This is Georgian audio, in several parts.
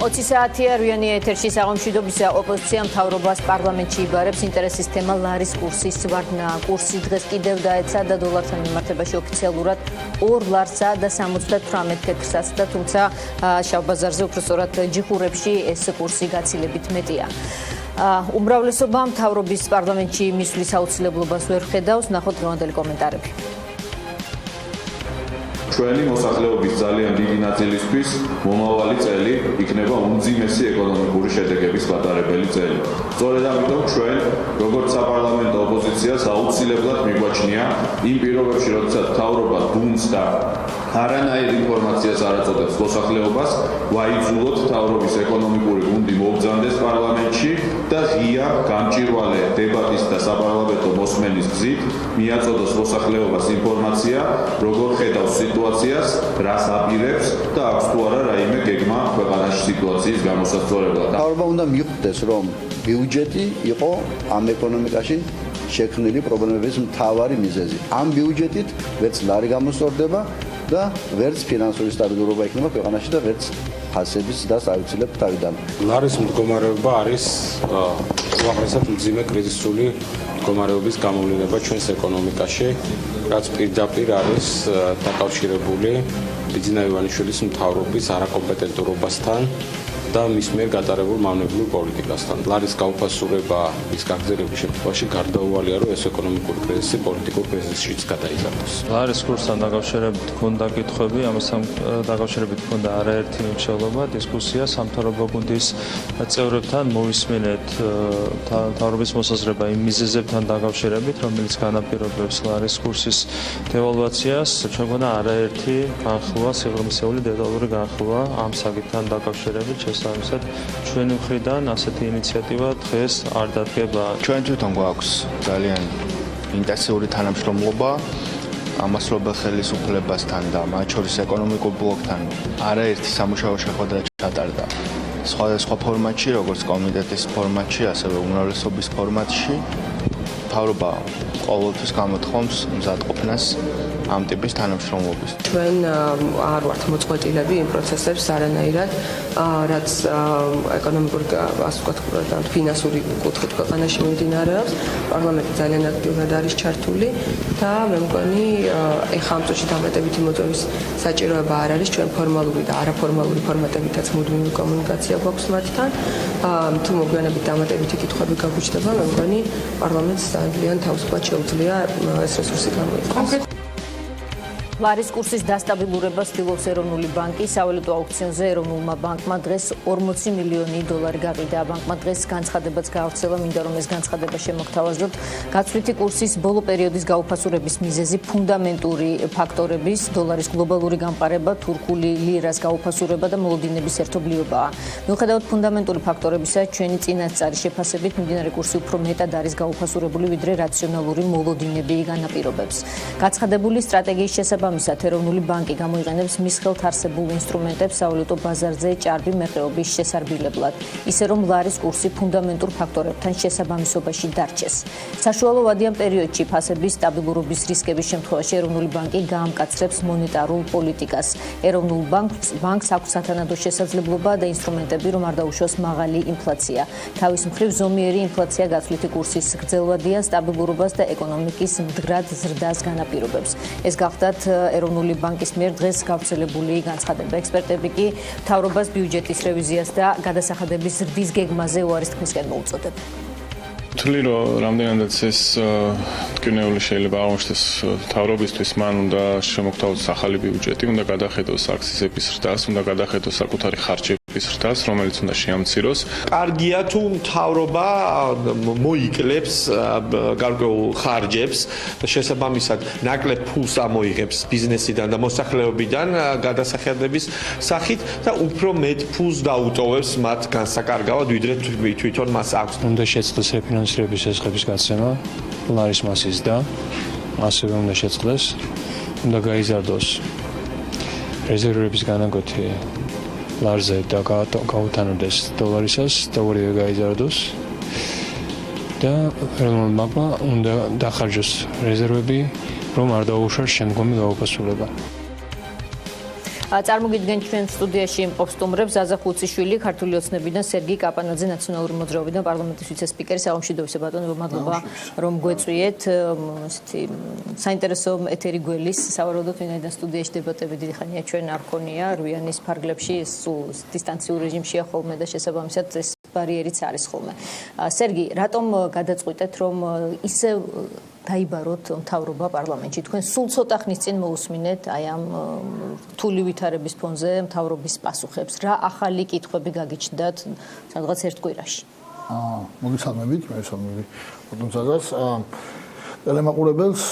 20 საათია რუიანი ეთერში საღამოშვიდობისა ოპოზიცია მთავრობას პარლამენტში იბარებს ინტერესის თემა ლარის კურსის ვარდნა. კურსი დღეს კიდევ დაეცა და დოლართან მიმართებაში ოფიციალურად 2 ლარსა და 78 თეთრსაც და თუმცა შავ ბაზარზე უფრო სწორად ჯიხურებში ეს კურსი გაცილებით მეტია. უმრავლესობა მთავრობის პარლამენტში მისვლის აუცილებლობას ვერ ხედავს. ნახოთ დღევანდელი კომენტარები. ჩვენი მოსახლეობის ძალიან დიდი ნაწილისთვის მომავალი წელი იქნება უმძიმესი ეკონომიკური შედეგების გატარებელი წელი. სწორედ ამიტომ ჩვენ, როგორც საპარლამენტო ოპოზიციას, აუცილებლად მიგვაჩნია იმ პირობებში, როდესაც მთავრობა დუმს და არანაირ ინფორმაციას არ აწოდებს მოსახლეობას, ვაიძულოთ მთავრობის ეკონომიკური გუნდი მოვბრძანდეს პარლამენტში და ღია, გამჭვირვალე დებატის და საპარლამენტო მოსმენის გზით მიაწოდოს მოსახლეობას ინფორმაცია, როგორ ხედავს სიტუაციას, რას აპირებს და აქვს თუ არა რაიმე გეგმა ქვეყანაში სიტუაციის გამოსაცვლელად. მთავრობა უნდა მიხვდეს, რომ ბიუჯეტი იყო ამ ეკონომიკაში შექმნილი პრობლემების მთავარი მიზეზი. ამ ბიუჯეტით ვერც ლარი გამოსწორდება და ვერც ფინანსური სტაბილურობა იქნება ქვეყანაში და ვერც ფასების ზრდას აუცილებთ თავიდან. ლარის მდგომარეობა არის უაღრესად მძიმე კრიზისული მდგომარეობის გამოვლენა ჩვენს ეკონომიკაში, რაც პირდაპირ არის დაკავშირებული ბიძინა ივანიშვილის მთავრობის არაკომპეტენტურობასთან და მის მიერ გატარებულ მავნებლურ პოლიტიკასთან. ლარის გაუფასურება ის გაგზავნების შემთხვევაში გარდაუვალია, რომ ეს ეკონომიკური კრიზისი პოლიტიკურ კრიზისშიც გადაიზარდოს. ლარის კურსთან დაკავშირებით ჰქონდა კითხვები, ამასთან დაკავშირებით ჰქონდა არაერთი მნიშვნელობა, დისკუსია სამთავრობო გუნდის წევრებთან მოვისმინეთ მთავრობის მოსაზრება იმ მიზეზებთან დაკავშირებით, რომელიც განაპირობებს ლარის კურსის დევალვაციას. ჩვენ გვქონდა არაერთი განხილვა, სიღრმისეული დეტალური განხილვა ამ საკითხთან დაკავშირებით. შესაბამისად, ჩვენი მხრიდან ასეთი ინიციატივა დღეს არ დადგება. ჩვენ თვითონ გვაქვს ძალიან ინტენსიური თანამშრომლობა ამასრობელ ხელისუფლებასთან და მათ შორის ეკონომიკურ ბლოკთან. არაერთი სამუშაო შეხვედრა ჩატარდა სხვადასხვა ფორმატში, როგორც კომიტეტის ფორმატში, ასევე უმრავლესობის ფორმატში. მთავრობა ყოველთვის გამოთხოვს მზადყოფნას ამ ტიპის თანამშრომლობის. ჩვენ არ ვართ მოწყვეტილები იმ პროცესებს არანაირად, რაც ეკონომიკური, ასე ვთქვათ, და ფინანსური კუთხით ქვეყანაში მიმდინარეობს. პარლამენტი ძალიან აქტიურად არის ჩართული და მე მგონი ეხლა ამ წუთში დამატებითი მოწვევის საჭიროება არ არის. ჩვენ ფორმალური და არაფორმალური ფორმატებითაც მუდმივი კომუნიკაცია გვაქვს მათთან. თუ მოგვიანებით დამატებითი კითხვები გაგვიჩნდება, მე მგონი პარლამენტს ძალიან თავისუფლად შეუძლია ეს რესურსი გამოიყენოს. ლარის კურსის დასტაბილურებას ცდილობს ეროვნული ბანკი. სავალუტო აუქციონზე ეროვნულმა ბანკმა დღეს 40 მილიონი დოლარი გაყიდა. ბანკმა დღეს განცხადებაც გაავრცელა, მინდა რომ ეს განცხადება შემოგთავაზოთ. გაცვლითი კურსის ბოლო პერიოდის გაუფასურების მიზეზი ფუნდამენტური ფაქტორების, დოლარის გლობალური გამყარება, თურქული ლირას გაუფასურება და მოლოდინების ერთობლიობაა. მიუხედავად ფუნდამენტური ფაქტორებისა, ჩვენი წინასწარი შეფასებით მიმდინარე კურსი უფრო მეტად არის გაუფასურებული, ვიდრე რაციონალური მოლოდინები განაპირობებს. გაცხადებული სტრატეგიის შესაბამისად ეროვნული ბანკი გამოიყენებს მის ხელთ არსებულ ინსტრუმენტებს სავალუტო ბაზარზე ჭარბი მეხეობის შესარბილებლად, ისე რომ ლარის კურსი ფუნდამენტურ ფაქტორებთან შესაბამისობაში დარჩეს. საშუალო ვადიან პერიოდში ფასების სტაბილურობის რისკების შემთხვევაში ეროვნული ბანკი გაამკაცრებს მონეტარულ პოლიტიკას. ეროვნულ ბანკს აქვს სათანადო შესაძლებლობა და ინსტრუმენტები, რომ არ დაუშვოს მაღალი ინფლაცია. თავის მხრივ ზომიერი ინფლაცია გაცვლითი კურსის გრძელვადიან სტაბილურობას და ეკონომიკის მდგრად ზრდას განაპირობებს. ეს გახდათ ეროვნული ბანკის მიერ დღეს გავრცელებული განცხადება. ექსპერტები კი მთავრობას ბიუჯეტის რევიზიას და გადასახადების ზრდის გეგმაზე უარის თქმისკენ მოუწოდებენ. თვლი რომ რამდენადაც ეს ტკივნეული შეიძლება აღმოჩნდეს მთავრობისთვის, მან უნდა შემოგთავაზოს ახალი ბიუჯეტი, უნდა გადახედოს აქციზების ზრდას, უნდა გადახედოს საკუთარი ხარჯების ზრდას, რომელიც უნდა შეამციროს. კარგია თუ მთავრობა მოიკლებს გარკვეულ ხარჯებს, შესაბამისად ნაკლებ ფულს ამოიღებს ბიზნესიდან და მოსახლეობიდან გადასახადების სახით და უფრო მეტ ფულს დაუტოვებს მათ განსაკარგავად, ვიდრე თვითონ მას აქვს. უნდა შეწყდეს რეფინანსირების შესახების გაცემა ლარის მასის და ასევე უნდა შეწყდეს, უნდა გაიზარდოს რეზერვების განაკვეთი ლარზე და გაუთანოდეს დოლარისას და ორივე გაიზარდოს და ეროვნულ ბანკმა უნდა დახარჯოს რეზერვები, რომ არ დაუშვას შემდგომი გაუფასურება. წარმოგიდგენ ჩვენ სტუდიაში იმყოფ სტუმრებს ზაზა ხუციშვილი, ქართული ოცნებიდან სერგი კაპანაძე, ნაციონალური მოძრაობიდან პარლამენტის ვიცე-სპიკერი. საღამოშიდობისა ბატონო, მადლობა რომ გვეწვიეთ. ესეთი საინტერესო ეთერი გველის სავარაუდოდ ვინაიდან სტუდიაში დებატები დიდი ხანია ჩვენ არ ქონია რვიანის ფარგლებში, სულ დისტანციურ რეჟიმშია ხოლმე და შესაბამისად ეს ბარიერიც არის ხოლმე. სერგი, რატომ გადაწყვიტეთ რომ ისევ დაიბაროთ მთავრობა პარლამენტში? თქვენ სულ ცოტა ხნის წინ მოусმინეთ აი ამ რთული ვითარების ფონზე მთავრობის პასუხებს. რა ახალი კითხვები გაგიჩნდათ სადღაც ერთ კვირაში? მოგესალმებით, მე ვესალმები ბატონ ზაზას. ტელემაყურებელს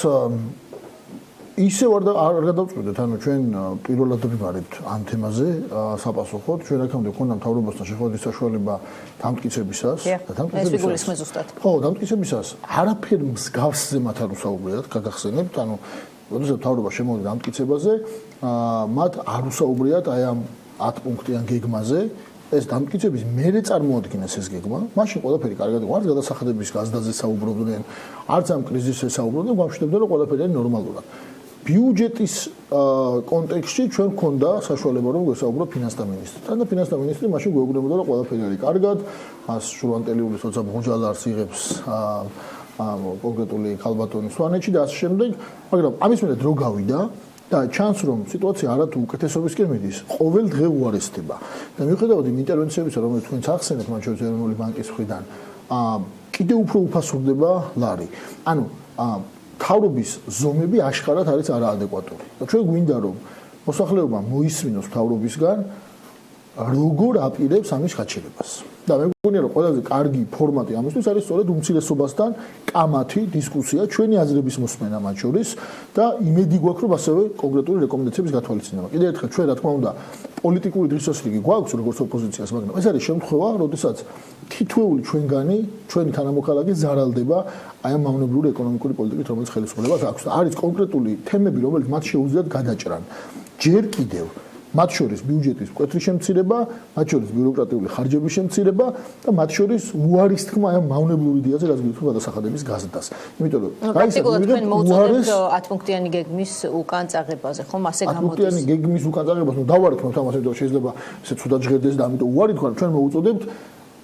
ისევ არ გადავწყვეტეთ, ანუ ჩვენ პირველად ვიბარებთ ამ თემაზე საპასუხოდ. ჩვენ აქამდე გვქონდა მთავრობასთან შეხვედრის საშუალება დამტკიცებისას და დამტკიცებისას. ხო, დამტკიცებისას არაფერ მსგავსზე მათ არ უსაუბრიათ, გაგახსენებთ, ანუ როდესაც მთავრობა შემოვიდა დამტკიცებაზე, მათ არ უსაუბრიათ აი ამ 10 პუნქტიან გეგმაზე. ეს დამტკიცების მერე წარმოადგენს ეს გეგმა, მაშინ ყველაფერი კარგად იყო, არც გადასახადების გაზრდაზე საუბრობდნენ, არც ამ კრიზისზე საუბრობდნენ, გვამშვიდობდნენ, რომ ყველაფერი არის ნორმალურად. ბიუჯეტის კონტექსტში ჩვენ გვქონდა საშუალება რომ გვესაუბროთ ფინანსთა მინისტრთან და ფინანსთა მინისტრი მაშინ გვეუბნებოდა რომ ყველაფერი არის კარგად, მას შურვანტელიული თორსა ბუჯალარს იღებს კონკრეტული ქალბატონი სვანეთში და ასე შემდეგ, მაგრამ ამის მერე დრო გავიდა და ჩანს რომ სიტუაცია არათუ უკეთესობისკენ მიდის, ყოველ დღე უარესდება. და მიუხედავად იმ ინტერვენციებისა, რომელიც თქვენც ახსენეთ, მათ შორის ეროვნული ბანკის მხრიდან, კიდევ უფრო უფასურდება ლარი. ანუ მთავრობის ზომები აშკარად არის არაადეკვატური. და ჩვენ გვინდა რომ მოსახლეობა მოისმინოს მთავრობისგან როგორ აპირებს ამის გაჩერებას. და მე მგონია რომ ყველაზე კარგი ფორმატი ამისთვის არის სწორედ უმცირესობასთან კამათი დისკუსია, ჩვენი აზრების მოსმენა მათ შორის და იმედი გვაქვს რომ ასევე კონკრეტული რეკომენდაციების გათვალისწინება. კიდევ ერთხელ ჩვენ რა თქმა უნდა პოლიტიკური დღესასრიგი გვაქვს როგორც ოპოზიციას, მაგრამ ეს არის შემთხვევა, როდესაც თითოეული ჩვენგანი, ჩვენი თანამოქალაქე ზარალდება აი ამ მავნებლური ეკონომიკური პოლიტიკით, რომელიც ხელისუფლებას აქვს. არის კონკრეტული თემები, რომელიც მათ შეუძლიათ გადაჭრან. ჯერ კიდევ მათ შორის ბიუჯეტის მკვეთრი შემცირება, მათ შორის ბიუროკრატიული ხარჯების შემცირება და მათ შორის უარის თქმა ამ მავნებლური დიაზე, რაც გვიქვთ გადასახადების გაზრდას. იმიტომ რომ პრაქტიკულად თქვენ მოუწოდებთ 10 პუნქტიანი გეგმის უკან წაღებაზე, ხომ ასე გამოდის? 10 პუნქტიანი გეგმის უკან წაღებას, ნუ დავარქმევთ ამას, იმიტომ რომ შეიძლება ესე ცუდად ჟღერდეს და ამიტომ უარი თქვა, ჩვენ მოუწოდებთ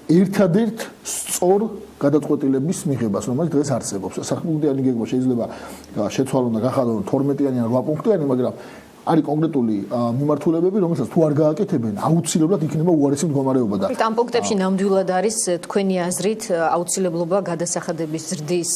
ერთადერთ სწორ გადაწყვეტილების მიღებას, რომელიც დღეს არსებობს. 10 პუნქტიანი გეგმა შეიძლება შეცვალონ და გახადონ 12-იანი ან 8 პუნქტიანი, მაგრამ არის კონკრეტული მიმართულებები, რომელსაც თუ არ გააკეთებენ, აუცილებლად იქნება უარესი მდგომარეობა და ამ პუნქტებში ნამდვილად არის თქვენი აზრით აუცილებლობა გადასახადების ზრდის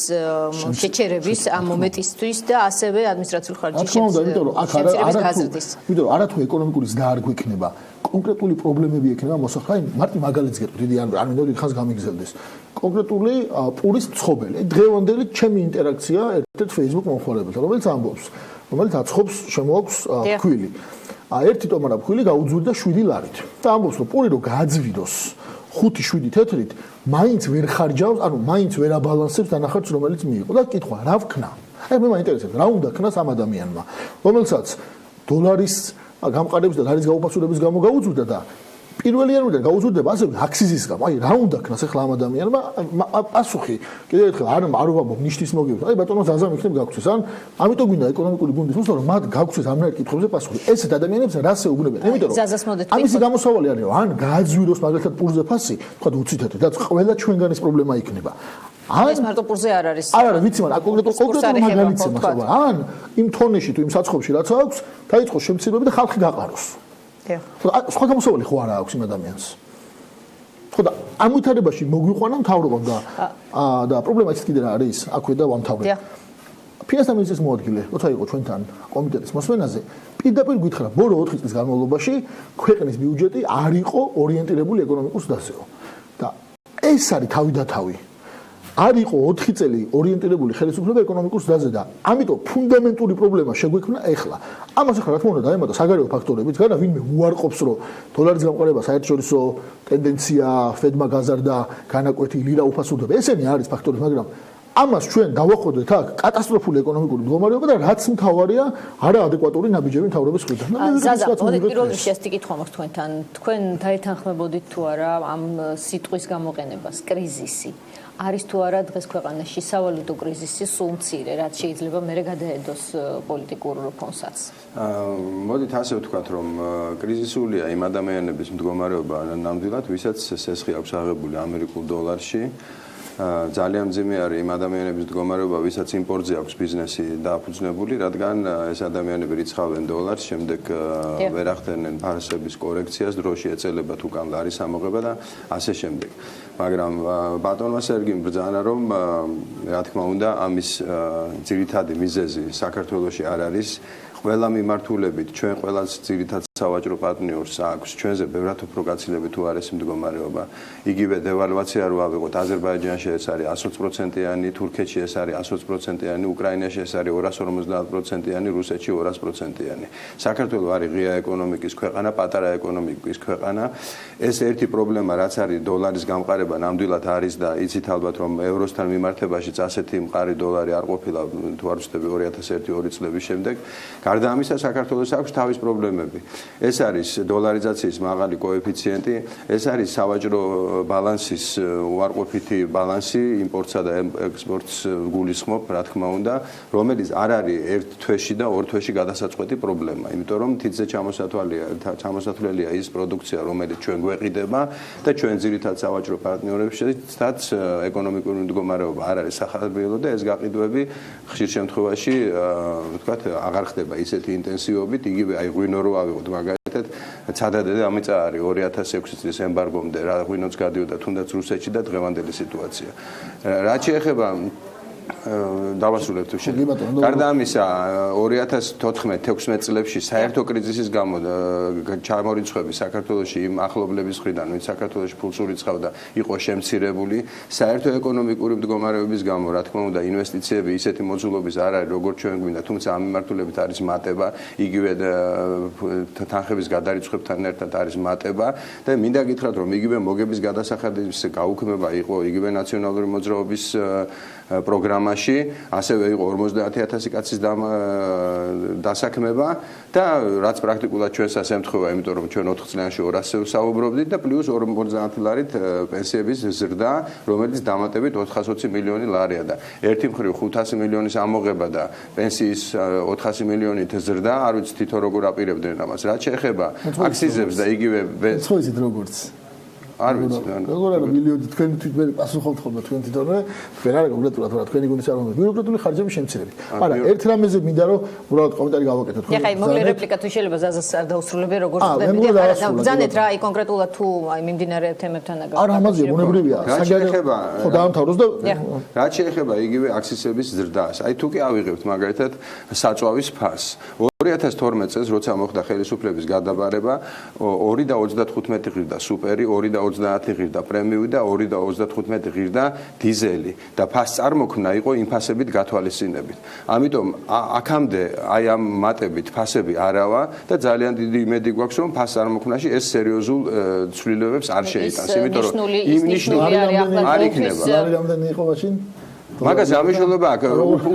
შეჩერების ამ მომენტისთვის და ასევე ადმინისტრაციული ხარჯის შემცირების. იმიტომ რომ არათუ ეკონომიკური ზრდა არ გვექნება, კონკრეტული პრობლემები ექნება მოსახლეობამ. მარტი მაგალითს გეტყვი, დიდი არ მინდა დიდ ხანს გამიგზელდეს. კონკრეტული პურის მცხოველი, დღევანდელი ჩემი ინტერაქცია ერთ-ერთ Facebook მომხმარებელთან, რომელიც ამბობს რომელიც აცხობს შემოაქვს ფქვილი. ერთი ტომარა ფქვილი გაუძვირდა 7 ლარით. და ამბობს რომ პური რომ გააძვიროს 5-7 თეთრით, მაინც ვერ ხარჯავს, ანუ მაინც ვერ აბალანსებს დანახარჯს, რომელიც მიიღო. და კითხვა, რა ვქნა? აი მე მაინტერესებს, რა უნდა ქნას ამ ადამიანმა, რომელსაც დოლარის გამყარების და ლარის გაუფასურების გამო გაუძვირდა და პირველი იანვრიდან გაუძვირდება ასევე აქსიზის გამო. აი რა უნდა ქნას ახლა ამ ადამიანმა? პასუხი კიდევ ერთხელ არ ვამბობ ნიშნის მოგივით. აი ბატონო ზაზა მიქნებ გაგვცეს. ან ამიტომ გვინდა ეკონომიკური გუნდის მოსვლა, რომ მათ გაგვცეს ამნაირ კითხვებზე პასუხი. ესეთ ადამიანებს რას ეუბნებიან? იმიტომ რომ ამისი გამოსავალი არის, რომ ან გააძვიროს მაგალითად პურზე ფასი, თქვა 20 თეთრი და ყველა ჩვენგანის პრობლემა იქნება. ეს მარტო პურზე არ არის. არ არის, ვიცი, მაგრამ კონკრეტულ მაგალითზე მასალა. ან იმ თონეში თუ იმ საცხობში რაც აქვს, დაიწყოს შემცირება და ხალხი გაყაროს. სხვა გამოსავალი ხო არა აქვს იმ ადამიანს. ხო და ამ ვითარებაში მოგვიყვანა მთავრობა და პრობლემა ის კიდე რა არის? აქვე და ვამთავრებ. ფინანსთა მინისტრის მოადგილე, როცა იყო ჩვენთან კომიტეტის მოსმენაზე, პირდაპირ გითხრა, ბოლო 4 წლის განმავლობაში ქვეყნის ბიუჯეტი არ იყო ორიენტირებული ეკონომიკურ ზრდაზეო. და ეს არის თავი და თავი. არ იყო 4 წელი ორიენტირებული ხელისუფლება ეკონომიკურ ზრდაზე და ამიტომ ფუნდამენტური პრობლემა შეგვექმნა ეხლა. ამას ახლა რა თქმა უნდა დაემატა საგარეო ფაქტორებიც, განა ვინმე უარყოფს, რომ დოლარის გამყარება საერთაშორისო ტენდენცია, ფედმა გაზარდა, განაკვეთი ლირა უფასურდება. ესენი არის ფაქტორები, მაგრამ ამას ჩვენ დავახვედრეთ აქ კატასტროფული ეკონომიკური მდგომარეობა და რაც მთავარია არაადეკვატური ნაბიჯები მთავრობის მხრიდან. ზაზა, პირველ რიგში ასეთი კითხვა მაქვს თქვენთან. თქვენ დაეთანხმებოდით თუ არა ამ სიტყვის გამოყენებას კრიზისი? არის თუ არა დღეს ქვეყანაში სავალუტო კრიზისი სულ მცირე, რაც შეიძლება მერე გადაედოს პოლიტიკურ ფონსაც? მოდით ასე ვთქვათ, რომ კრიზისულია იმ ადამიანების მდგომარეობა ნამდვილად, ვისაც სესხი აქვს აღებული ამერიკულ დოლარში. ძალიან მძიმე არის იმ ადამიანების მდგომარეობა, ვისაც იმპორტზე აქვს ბიზნესი დააფუძნებული, რადგან ეს ადამიანები რიცხავენ დოლარს, შემდეგ ვერ ახდენენ ფარსების კორექციას, დროში ეწელებათ უკან ლარის ამოღება და ასე შემდეგ. მაგრამ ბატონმა სერგიმ ბრძანა, რომ რა თქმა უნდა, ამის ძირითადი მიზეზი საქართველოში არ არის. ყველა მიმართულებით ჩვენ ყველას ძირითად სავაჭრო პარტნიორს აქვს ჩვენზე ბევრად უფრო გაცილებით თუ არის მდგომარეობა. იგივე დევალვაცია რო ავიღოთ, აზერბაიჯანში ეს არის 120%-იანი, თურქეთში ეს არის 120%-იანი, უკრაინაში ეს არის 250%-იანი, რუსეთში 200%-იანი. საქართველო არის ღია ეკონომიკის ქვეყანა, პატარა ეკონომიკის ქვეყანა. ეს ერთი პრობლემა, რაც არის დოლარის გამყარება, ნამდვილად არის და იცით ალბათ, რომ ევროსთან მიმართებაშიც ასეთი მყარი დოლარი არ ყოფილა, თუ არ ვცდები 2001-2 წლების შემდეგ. გარდა ამისა, საქართველოს აქვს თავის პრობლემები. ეს არის დოლარიზაციის მაღალი კოეფიციენტი, ეს არის სავაჭრო ბალანსის უარყოფითი ბალანსი, იმპორტსა და ექსპორტს გულისხმობ, რა თქმა უნდა, რომელიც არ არის ერთ თვეში და ორ თვეში გადასაწყვეტი პრობლემა, იმიტომ რომ თითზე ჩამოსათვლელია ის პროდუქცია, რომელიც ჩვენ გვეყიდება და ჩვენ ძირითად სავაჭრო პარტნიორებშიც ეკონომიკური მდგომარეობა არ არის სახარბიელო და ეს გაყიდვები ხშირ შემთხვევაში, ვთქვათ, აღარ ხდება ისეთი ინტენსივობით, იგივე აი ღვინო რო ავიღოთ მაგალითად, ცადადე ამიწა არის 2006 წლის ემბარგომდე, რა ღვინოც გადიოდა თუნდაც რუსეთში და დღევანდელი სიტუაცია. რაც შეეხება დავასრულებ თუ შეიძლება. გარდა ამისა, 2014-16 წლებში საერთო კრიზისის გამო ჩამორიცხვები საქართველოში იმ ახლობლების მხრიდან, ვინც საქართველოში ფულს ურიცხავდა, იყო შემცირებული. საერთო ეკონომიკური მდგომარეობის გამო, რა თქმა უნდა, ინვესტიციები ისეთი მოძულობის არ არის, როგორც ჩვენ გვინდა, თუმცა ამ მიმართულებით არის მატება, იგივე თანხების გადარიცხვებთან ერთად არის მატება და მინდა გითხრათ, რომ იგივე მოგების გადასახადის გაუქმება იყო იგივე ნაციონალური მოძრაობის პროგრამაში, ასევე იყო 50,000 კაცის დასაქმება და რაც პრაქტიკულად ჩვენსაც ემთხვევა, იმიტომ რომ ჩვენ 4 წლიანში 200-ზე საუბრობდით და პლუს 50 ლარით პენსიების ზრდა, რომელიც დამატებით 420 მილიონი ლარია და ერთი მხრივ 500 მილიონის ამოღება და პენსიის 400 მილიონით ზრდა, არ ვიცი თვითონ როგორ აპირებდნენ ამას. რაც შეეხება აქციზებს და იგივე ხო იცით როგორც არ ვიცი. როგორ არა მილიონი თქვენ თვითონ პასუხობთ ხოლმე თქვენ თვითონვე, თქვენ არა კონკრეტულად რა თქვენი გულის არ უნდა ბიუროკრატიული ხარჯების შემცირებით. მაგრამ ერთ რამეზე მინდა რომ უბრალოდ კომენტარი გავაკეთოთ. ხო, ხაი მოკლე რეპლიკა თუ შეიძლება ზაზას არ დაუსრულებია როგორ ხდება. ბრძანეთ რა, აი კონკრეტულად თუ აი მიმდინარე თემებთან არ ამაზე ბუნებრივია. შეიძლება ხო დაამთავროს და რაც შეეხება იგივე აქციზების ზრდას. აი თუ კი ავიღებთ მაგალითად საწვავის ფასს 2012 წელს როცა მოხდა ხელისუფლების გადაბარება 2.35 ღირდა სუპერი, 2.30 ღირდა პრემიუმი და 2.35 ღირდა დიზელი და ფას წარმოქმნა იყო იმ ფასებით გათვალისწინებით. ამიტომ აქამდე აი ამ მატებით ფასები არავა და ძალიან დიდი იმედი გვაქვს რომ ფას წარმოქმნაში ეს სერიოზულ ცვლილებებს არ შეიტანს, იმიტომ რომ იმ ნიშნული არ იქნება. რამდენი იყო მაშინ? მაგას ამიშველება აქ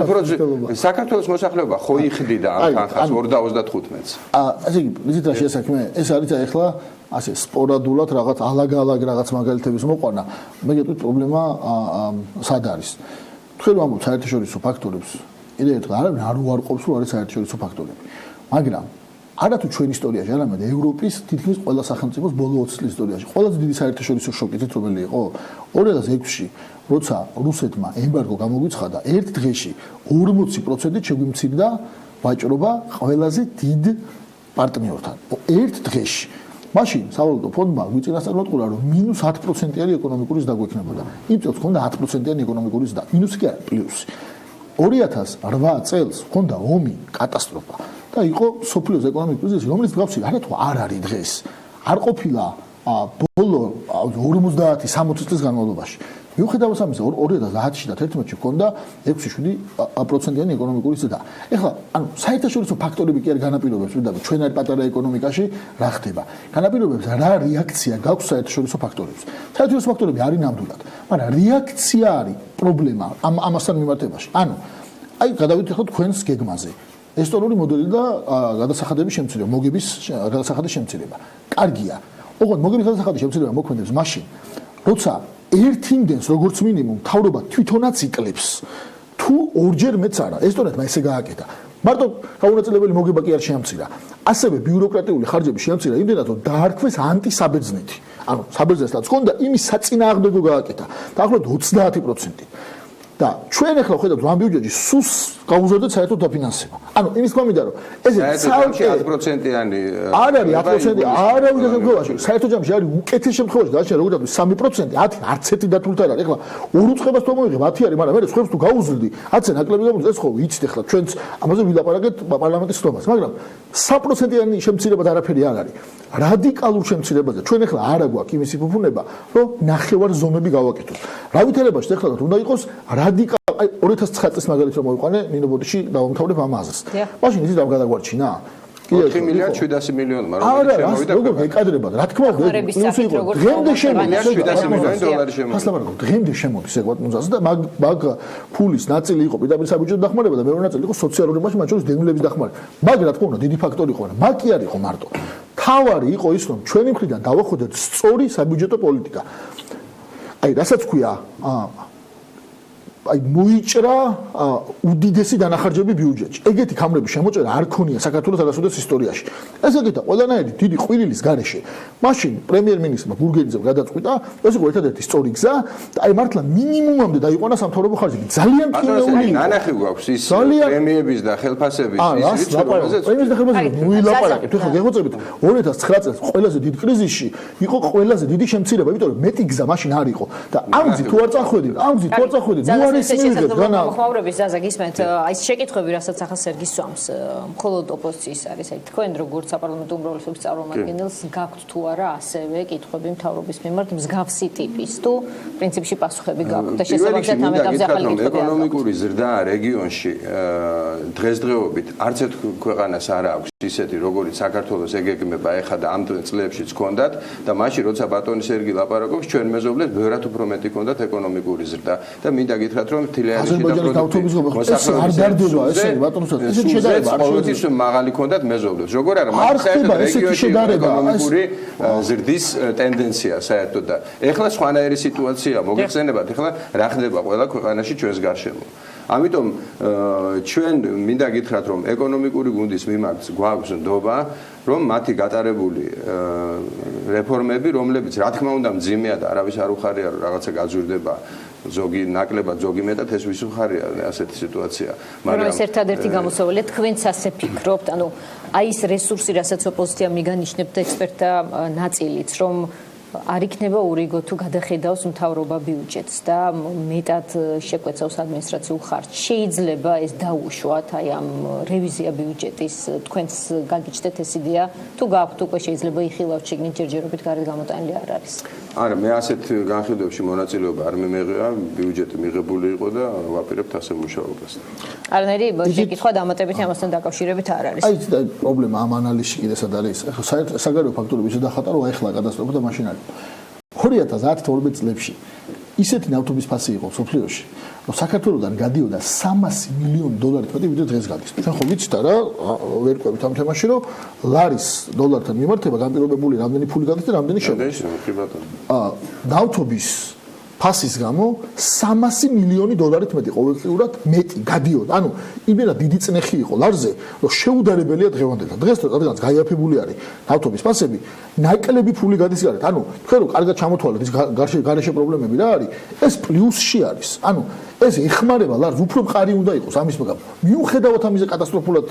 უფრო საქართველოს მოსახლეობა ხო იხდიდა ამ თანხას 2.35-ს. ასე იგი, იცით რა შესაქმე, ეს არის ახლა ასე სპორადულად რაღაც ალაგ-ალაგ რაღაც მაგალითების მოყვანა. მე გეტყვით პრობლემა სად არის. თქვენ ვამბობთ საერთაშორისო ფაქტორებს. კიდევ ერთხელ არ უარყოფს რომ არის საერთაშორისო ფაქტორები. მაგრამ არა თუ ჩვენ ისტორიაში, არამედ ევროპის თითქმის ყველა სახელმწიფოს ბოლო 20 წლის ისტორიაში ყველაზე დიდი საერთაშორისო შოკი რომელი იყო 2006-ში, როცა რუსეთმა ემბარგო გამოგვიცხადა, ერთ დღეში 40%-ით შეგვიმცირდა ვაჭრობა ყველაზე დიდ პარტნიორთან. ერთ დღეში. მაშინ სავალუტო ფონდმა გვიწინასწარმეტყურა, რომ -10%-იანი ეკონომიკური ზრდა გვექნებოდა. იმ წელს ჰქონდა 10%-იანი ეკონომიკური ზრდა. მინუსი კი არა, პლუსი. 2008 წელს ჰქონდა ომი, კატასტროფა. და იყო სოფლიოს ეკონომიკური კრიზისი, რომელიც დღეში არა თუ არ არის დღეს. არ ყოფილა ბოლო 50-60 წლის განმავლობაში. მიუხედავად ამისა 2010-ში და 2011-ში ჰქონდა 6-7% ეკონომიკური ზრდა. ეხლა ანუ საერთაშორისო ფაქტორები კი არ განაპირობებს ვიდრე ჩვენ არ პატარა ეკონომიკაში რა ხდება. განაპირობებს რა რეაქცია გაქვს საერთაშორისო ფაქტორებს. საერთაშორისო ფაქტორები არის ნამდვილად, მაგრამ რეაქცია არის პრობლემა ამასთან მიმართებაში. ანუ აი გადავიდეთ ახლა თქვენს გეგმაზე. ესტონური მოდელი და გადასახადების შემცირება, მოგების გადასახადის შემცირება. კარგია. ოღონდ მოგების გადასახადის შემცირება მოქმედებს მაშინ, როცა ერთ იმდენს როგორც მინიმუმ თავრობა თვითონაც იკლებს. თუ ორჯერ მეც არა, ესტონეთმა ესე გააკეთა. მარტო გაუნაწილებელი მოგება კი არ შეამცირა. ასევე ბიუროკრატიული ხარჯები შეამცირა იმდენად, რომ დაარქვეს ანტისაბერძნეთი. ანუ საბერძნეთსაც ჰქონდა იმის საწინააღმდეგო გააკეთა. დაახლოებით 30%. და ჩვენ ახლა ხედავთ ამ ბიუჯეტში სუს გაუზრდეთ საერთოდ დაფინანსება. ანუ იმის გამიდა რომ ესე საერთოდ 10%-იანი არ არის 10%, არავის შემთხვევაში. საერთოდ ჯამში არის უკეთეს შემთხვევაში გადაჭერა როგორც 3%, 10 არც ერთი დათვლით არ არის. ახლა ორ უწყებას თუ მოიღებ 10 არის, მაგრამ მე სხვებს თუ გაუზრდი, 10-ზე ნაკლები გამოდის, ეს ხო ვიცით ახლა ჩვენც ამაზე ვილაპარაკეთ პარლამენტის სტომას, მაგრამ 3%-იანი შემცირება არაფერი არ არის. რადიკალურ შემცირებაზე ჩვენ ახლა არა გვაქვს იმის იფუფუნება, რომ ნახევარ ზომები გავაკეთოთ. რა ვითარებაში ახლა უნდა იყოს რადიკალ აი 2009 წელს მაგალითად მოიყვანე ნინობოდიში დავამთავრებ ამ აზრს. მაშინ ისი დავგადაგვარჩინა? 4 მილიარდ 700 მილიონი, მაგრამ შემოვიდა როგორ ეკადრებად, რა თქმა უნდა, დღემდე შემოდის 700 მილიონი დოლარი შემოდის. ასლაბარაკო, დღემდე შემოდის ეგවත් მუზაზე და მაგ ფულის ნაწილი იყო პირდაპირ საბიუჯეტო დახმარება და მეორე ნაწილი იყო სოციალური მასში, მათ შორის დეგმილების დახმარება. მაგ რა თქმა უნდა დიდი ფაქტორი იყო, მაგრამ მაგ კი არ იყო მარტო. თავარი იყო ის, რომ ჩვენი მხრიდან დავახვედროთ სწორი საბიუჯეტო პოლიტიკა. აი, რასაც ქვია, აი მოიჭრა უდიდესი დანახარჯები ბიუჯეტში. ეგეთი ქამრები შემოჭრა არ ქონია საქართველოს არასოდეს ისტორიაში. ესე იგი და ყველანაირი დიდი ყვირილის გარეშე. მაშინ პრემიერ-მინისტრმა ბურგერიძემ გადაწყვიტა, ეს იყო ერთადერთი სწორი გზა და აი მართლა მინიმუმამდე დაიყვანა სამთავრობო ხარჯები. ძალიან კინეული. ნანახი გვაქვს ის პრემიების და ხელფასების ის რიცხვებაზე. პრემიების და ხელფასების მოილაპარაკეთ. ეხლა გეღოწებით 2009 წელს ყველაზე დიდ კრიზისში იყო ყველაზე დიდი შემცირება, იმიტომ რომ მეტი გზა მაშინ არ იყო და ამ გზით თუ არ წახვედით, მოხმაურების ზაზა გისმენთ აი ეს შეკითხვები რასაც ახლა სერგი სვამს მხოლოდ ოპოზიციის არის აი თქვენ როგორც საპარლამენტო უმრავლესობის წარმომადგენელს გაქვთ თუ არა ასევე კითხვები მთავრობის მიმართ მსგავსი ტიპის თუ პრინციპში პასუხები გაქვთ და შესაბამისად ამ ეტაპზე ახალი კითხვები ეკონომიკური ზრდა რეგიონში დღესდღეობით არც ერთ ქვეყანას არ აქვს ისეთი როგორც საქართველოს ეგეგმება ეხლა და ამ წლებშიც ჰქონდათ და მაშინ როცა ბატონი სერგი ლაპარაკობს ჩვენ მეზობლებს ბევრად უფრო მეტი ჰქონდათ ეკონომიკური ზრდა და მინდა გითხრათ რომ აზერბაიჯანის დავთობისგობა არ დარდება ესე ბატონო ესეთ შედარება ყოველთვის მაღალი ჰქონდათ მეზობლებს როგორ არა მაგრამ საერთოდ რეგიონში ეკონომიკური ზრდის ტენდენცია საერთოდ და ეხლა სხვანაირი სიტუაცია მოგეხსენებათ ეხლა რა ხდება ყველა ქვეყანაში ჩვენს გარშემო ამიტომ ჩვენ მინდა გითხრათ რომ ეკონომიკური გუნდის მიმართ გვაქვს ნდობა რომ მათი გატარებული რეფორმები რომლებიც რა თქმა უნდა მძიმეა და არავის არ უხარია რომ რაღაცა გაძვირდება ზოგი ნაკლებად ზოგი მეტად ეს ვის უხარია ასეთი სიტუაცია მაგრამ ეს ერთადერთი გამოსავალია თქვენც ასე ფიქრობთ ანუ აი ეს რესურსი რასაც ოპოზიცია მიგანიშნებთ ექსპერტთა ნაწილიც რომ არ იქნება ურიგო თუ გადახედავს მთავრობა ბიუჯეტს და მეტად შეკვეცავს ადმინისტრაციულ ხარჯს. შეიძლება ეს დაუშვათ აი ამ რევიზია ბიუჯეტის თქვენს გაგიჩნდეთ ეს იდეა თუ გაქვთ უკვე შეიძლება იხილავთ შეგნით ჯერჯერობით გარეთ გამოტანილი არ არის. არა მე ასეთ განხილვებში მონაწილეობა არ მიმეღია ბიუჯეტი მიღებული იყო და ვაპირებთ ასე მუშაობას. არანაირი შეკითხვა დამატებით ამასთან დაკავშირებით არ არის. აი ეს პრობლემა ამ ანალიზში კიდე სად არის? საგარეო ფაქტორები ისე დახატა რომ ახლა გადასწრება და მაშინ არის 2010-12 წლებში ისეთი ნავთობის ფასი იყო სოფლიოში, რომ საქართველოსთან გადიოდა 300 მილიონი დოლარით მეტი ვიდრე დღეს გადის. ჩვენ ხო ვიცით რა, ვერ ყვებით ამ თემაში, რომ ლარის დოლართან მიმართება განპირობებული რამდენი ფული გადის და რამდენი შემოდის. ნავთობის ფასის გამო 300 მილიონი დოლარით მეტი ყოველწლიურად მეტი გადიოდა. ანუ იმენა დიდი წნეხი იყო ლარზე, რომ შეუდარებელია დღევანდელთან. დღეს რადგანაც გაიაფებული არის ნავთობის ფასები, ნაკლები ფული გადის გარეთ. ანუ თქვენ რომ კარგად ჩამოთვალეთ ის გარეშე პრობლემები რა არის, ეს პლუსში არის. ანუ ეს ეხმარება ლარს უფრო მყარი უნდა იყოს ამის მაგამ. მიუხედავად ამისა კატასტროფულად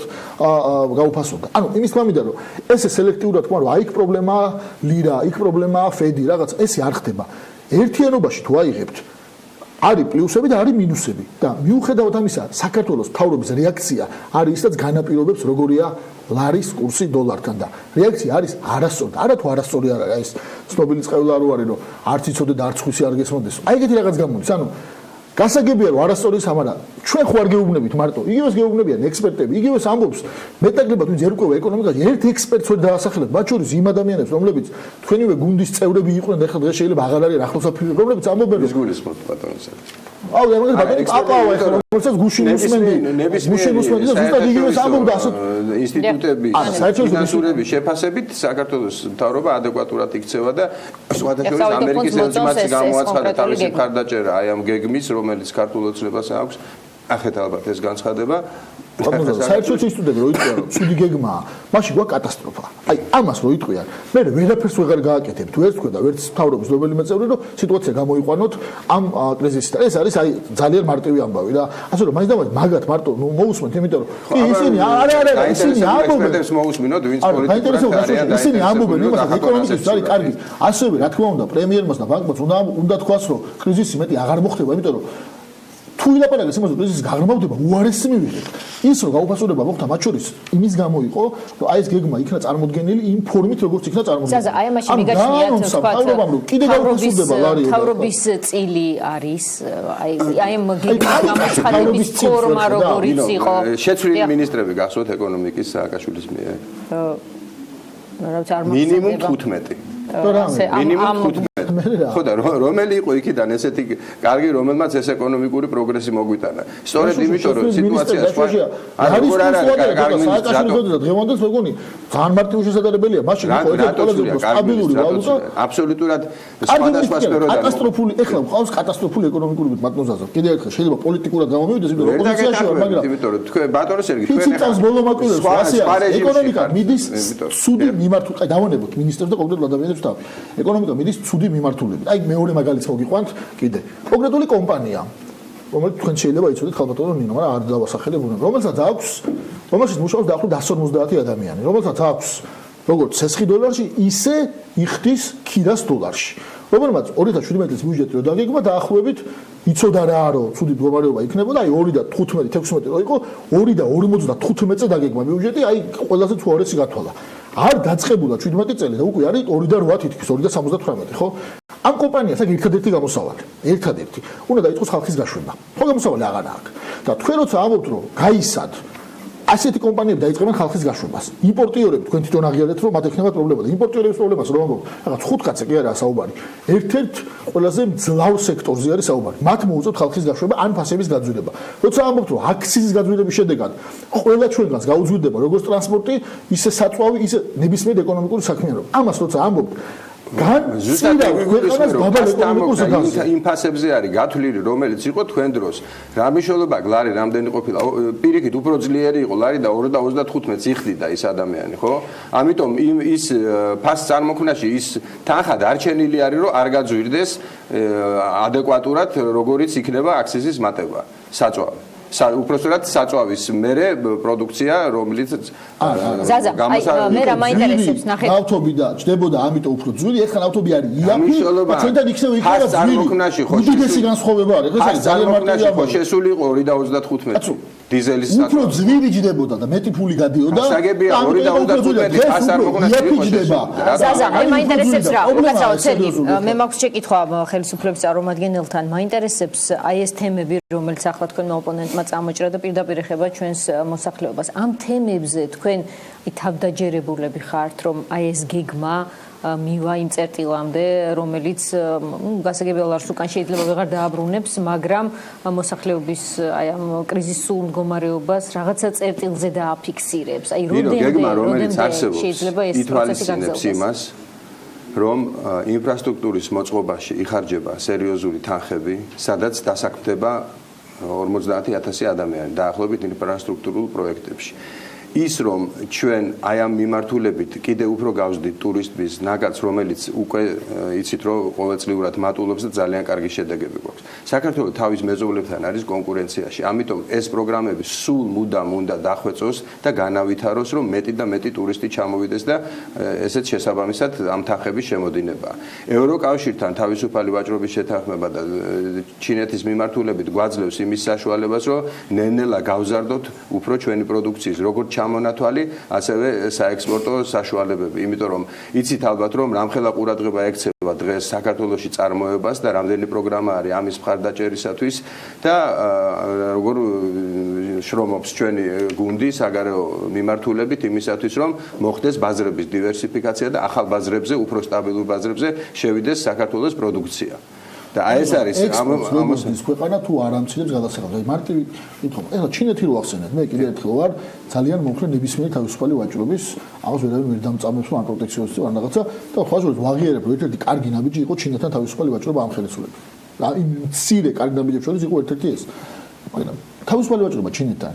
გაუფასონდა. ანუ იმის გამიდა რომ ესე სელექტიურად თქვა რომ აი იქ პრობლემაა ლირა, იქ პრობლემაა ფედი, რაღაც ესე არ ხდება. ერთიანობაში თუ აიღებთ არის პლუსები და არის მინუსები და მიუხედავად ამისა საქართველოს მთავრობის რეაქცია არის ისაც განაპირობებს როგორია ლარის კურსი დოლართან და რეაქცია არის არასწორი. არა თუ არასწორი არ არის, ეს ცნობილი წყევლა არ არის, რომ არც იცოდე და არც ხვისი არ გესმოდეს. აი ეგეთი რაღაც გამოდის. ანუ გასაგებია რომ არასწორი ის ამარა. ჩვენ ხო არ გეუბნებით მარტო. იგივეს გეუბნებიან ექსპერტები, იგივეს ამბობს მეტნაკლებად ვინც ერკვევა ეკონომიკაში, ერთ ექსპერტს ვერ დაასახელებ, მათ შორის იმ ადამიანებს, რომლებიც თქვენივე გუნდის წევრები იყვნენ და ხა დღეს შეიძლება აღარ არის ახლოსაფრთხო, რომლებიც ამბობენ ის გულისხმობთ ბატონისა. აუ და მაგალითად ბატონი პაპავა ეხლა რომელსაც გუშინ უსმენდი და ზუსტად იგივეს ამბობდა ასეთ ინსტიტუტების ფინანსურების შეფასებით საქართველოს მთავრობა ადეკვატურად იქცევა და სხვადასხვა ამერიკის ელჩმაცი გამოაცხადა თავისი მხარდაჭერა აი ამ გეგმის რომელიც ქართულ ოცნებას აქვს ახეთ ალბათ ეს განცხადება საერთოდ ინსტიტუტები რო იტყვიან რომ ცუდი გეგმაა მაშინ გვაქვს კატასტროფა აი ამას რო იტყვიან მე ვერაფერს ვეღარ გააკეთებ თუ ერთ თქვა და ვერც მთავრობის რომელიმე წევრი რომ სიტუაცია გამოიყვანოთ ამ კრიზისიდან ეს არის აი ძალიან მარტივი ამბავი რა ასე რომ მაინც და მაინც მაგათ მარტო ნუ მოусმენთ იმიტომ რომ კი ისინი არა ისინი ამბობენ ექსპერტებს მოусმინოთ ვინც პოლიტიკურად არიან და ისინი ამბობენ იმასაც ეკონომიკის არის კარგი ასევე რა თქმა უნდა პრემიერმას და ბანკმაც უნდა თქვას რომ კრიზისი მეტი აღარ მოხდება იმიტომ რომ თუ ილაპარაკეს იმაზე რომ კრიზისი გაღრმავდება უარესი მივიღეთ ის რომ გაუფასურება მოხდა მათ შორის იმის გამო იყო რომ აი ეს გეგმა იქნა წარმოდგენილი იმ ფორმით როგორც იქნა წარმოდგენილი ზაზა აი ამაში მიგაჩნიათ თქვა კიდე გაუფასურდება ლარი თავრობის წილი არის აი ამ გეგმის გამოცხადების ფორმა როგორიც იყო შეცვლილი ministrები გახსოვთ ეკონომიკის სააკაშვილის მიერ რაც არ მინიმუმ 15 მინიმუმ 15 ხო და რომელი იყო იქიდან ესეთი კარგი რომელმაც ეს ეკონომიკური პროგრესი მოგვიტანა სწორედ იმიტომ რომ სიტუაცია სხვა არის დღევანდელს მეგონი ძალიან მარტივი შესაძლებელია მაშინ იყო ერთ ყველაზე სტაბილური ვალუტა აბსოლუტურად სხვადასხვა სფეროდან კატასტროფული ეხლა მყავს კატასტროფული ეკონომიკური მატნოზაზე კიდევ ერთხელ შეიძლება პოლიტიკურად გამომივიდეს იმიტომ რომ ოპოზიციაში ვარ მაგრამ იმიტომ რომ თქვენ ბატონო სერგი თქვენ წელს ბოლო მაკვირვებს ასე არის ეკონომიკა მიდის ცუდი მიმართულებით აი დავანებოთ მინისტრებს და კონკრეტულ ადამიანებს თავი ეკონომიკა მიდის ცუდი მიმართულებით აი მეორე მაგალითს მოგიყვანთ კიდე კონკრეტული კომპანია რომელიც თქვენ შეიძლება იცოდეთ ხალბატონო ნინო მაგრამ არ დავასახელებ უნდა რომელსაც აქვს რომელშიც მუშაობს დაახლოებით 150 ადამიანი რომელსაც აქვს როგორც $6 ისე იხდის ქირას $. რომელმაც 2017 წლის ბიუჯეტი რო დაგეგმა დაახლოებით იცოდა რა რომ ცუდი მდგომარეობა იქნებოდა აი 2 და 15 რო იყო 2 და 55 წელს დაგეგმა ბიუჯეტი აი ყველაზე უარესი გათვალა არ დაწყებულა 17 წელი და უკვე არის 2 და 8 თითქოს 2 და 78 ხო ამ კომპანიას აქ ერთადერთი გამოსავალი ერთადერთი უნდა დაიწყოს ხალხის გაშვება ხო გამოსავალი აღარ აქვს და თქვენ როცა ამბობთ რომ გაისად ასეთი კომპანიები დაიწყებენ ხალხის გაშვებას იმპორტიორები თქვენ თვითონ აღიარეთ რომ მათ ექნება პრობლემა და იმპორტიორების პრობლემას რომ ამბობთ რაღაც 5 კაცი კი არაა საუბარი ერთ-ერთ ყველაზე მძლავრ სექტორზე არის საუბარი მათ მოუწევთ ხალხის გაშვება ან ფასების გაძვირება როცა ამბობთ რომ აქციის გაძვირების შედეგად ყველა ჩვენგანს გაუძვირდება როგორც ტრანსპორტი ისე საწვავი ისე ნებისმიერ ეკონომიკური საქმიანობა ამას როცა ამბობთ იმ ფასებზე არის გათვლილი რომელიც იყო თქვენ დროს რა მნიშვნელობა ლარი რამდენი ყოფილა პირიქით უფრო ძლიერი იყო ლარი და 2.35 იხდიდა ის ადამიანი ხო ამიტომ ის ფას წარმოქმნაში ის თანხა დარჩენილი არის რომ არ გაძვირდეს ადეკვატურად როგორიც იქნება აქციზის მატება საწვავი უпростоრად საწვავის მერე პროდუქცია რომელიც ზაზა აი მე რა მაინტერესებს ნახეთ ავტობი და ჭდებოდა ამიტომ უფრო ძვირი ეხლა ავტობი არის იაფი და ჩვენთან იქნებ იქნება ძვირი უდიდესი განსხვავება არის ეხლა ეს ძალიან მარტივია ხო შესული იყო 2.95 დიზელის უფრო ძვირი ჭდებოდა და მეტი ფული გადიოდა საგებია 2.95 ფას არ მოგონა ზაზა მე მაინტერესებს რა უკაცრავად სერგი მე მაქვს შეკითხვა ხელისუფლების წარმომადგენელთან მაინტერესებს აი ეს თემები რომელიც ახლა თქვენ ოპონენტმა წამოჭრა და პირდაპირ ეხება ჩვენს მოსახლეობას ამ თემებზე თქვენ თავდაჯერებულები ხართ რომ აი ეს გეგმა მივა იმ წერტილამდე რომელიც გასაგებია ლარს უკან შეიძლება ვეღარ დააბრუნებს მაგრამ მოსახლეობის აი ამ კრიზისულ მდგომარეობას რაღაცა წერტილზე დააფიქსირებს აი რომელი შეიძლება ეს პროცესი გაგრძელდეს რომ ინფრასტრუქტურის მოწყობაში იხარჯება სერიოზული თანხები სადაც დასაქმდება 50,000 ადამიანი დაახლოებით ინფრასტრუქტურულ პროექტებში ის რომ ჩვენ აი ამ მიმართულებით კიდე უფრო გავზდით ტურისტების ნაკადს, რომელიც უკვე იცით რომ ყოველწლიურად მატულობს და ძალიან კარგი შედეგები გვაქვს. საქართველოს თავის მეზობლებთან არის კონკურენციაში. ამიტომ ეს პროგრამები სულ მუდამ უნდა დახვეწოს და განავითაროს, რომ მეტი და მეტი ტურისტი ჩამოვიდეს და ესეც შესაბამისად ამ თანხების შემოდინებაა. ევროკავშირთან თავისუფალი ვაჭრობის შეთანხმება და ჩინეთის მიმართულებით გვაძლევს იმის საშუალებას, რომ ნელ-ნელა გავზარდოთ უფრო ჩვენი პროდუქციის როგორც ჩამონათვალი, ასევე საექსპორტო საშუალებები. იმიტომ რომ იცით ალბათ რომ რამხელა ყურადღება ექცევა დღეს საქართველოში წარმოებას და რამდენი პროგრამა არის ამის მხარდაჭერისათვის და როგორ შრომობს ჩვენი გუნდი საგარეო მიმართულებით იმისათვის რომ მოხდეს ბაზრების დივერსიფიკაცია და ახალ ბაზრებზე, უფრო სტაბილურ ბაზრებზე შევიდეს საქართველოს პროდუქცია. და აი ეს არის ამას ქვეყანა თუ არ ამცირებს გადასახადს. აი მარტივი კითხვა. ეხლა ჩინეთი რო ახსენეთ, მე კიდევ ერთხელ ვარ ძალიან მომხრე ნებისმიერი თავისუფალი ვაჭრობის, ამას ვერავინ ვერ დამწამებს რომ ან პროტექციონისტი ვარ რაღაცა და ხვალ ვაღიარებ რომ ერთ-ერთი კარგი ნაბიჯი იყო ჩინეთთან თავისუფალი ვაჭრობა ამ ხელისუფლებით. და იმ მცირე კარგი ნაბიჯებს შორის იყო ერთ-ერთი ეს. მაგრამ თავისუფალი ვაჭრობა ჩინეთთან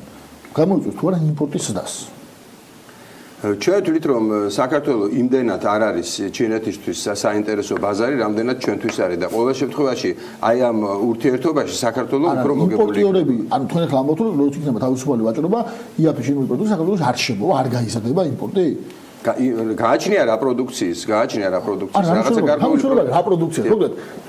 გამოიწვევს თუ არა იმპორტის ზრდას. ჩვენ თვლით რომ საქართველოს იმდენად არ არის ჩინეთისთვის საინტერესო ბაზარი, რამდენად ჩვენთვის არის და ყოველ შემთხვევაში აი ამ ურთიერთობაში საქართველოს უფრო მოგებული. იმპორტიორები, ანუ თქვენ ახლა ამბობთ რომ როგორც იქნება თავისუფალი ვაჭრობა, იაფი ჩინური პროდუქტი საქართველოს არ შემოვა, არ გაიზარდება იმპორტი. გააჩნია რა პროდუქციის, რაღაცა გარკვეული რა პროდუქცია, თქო,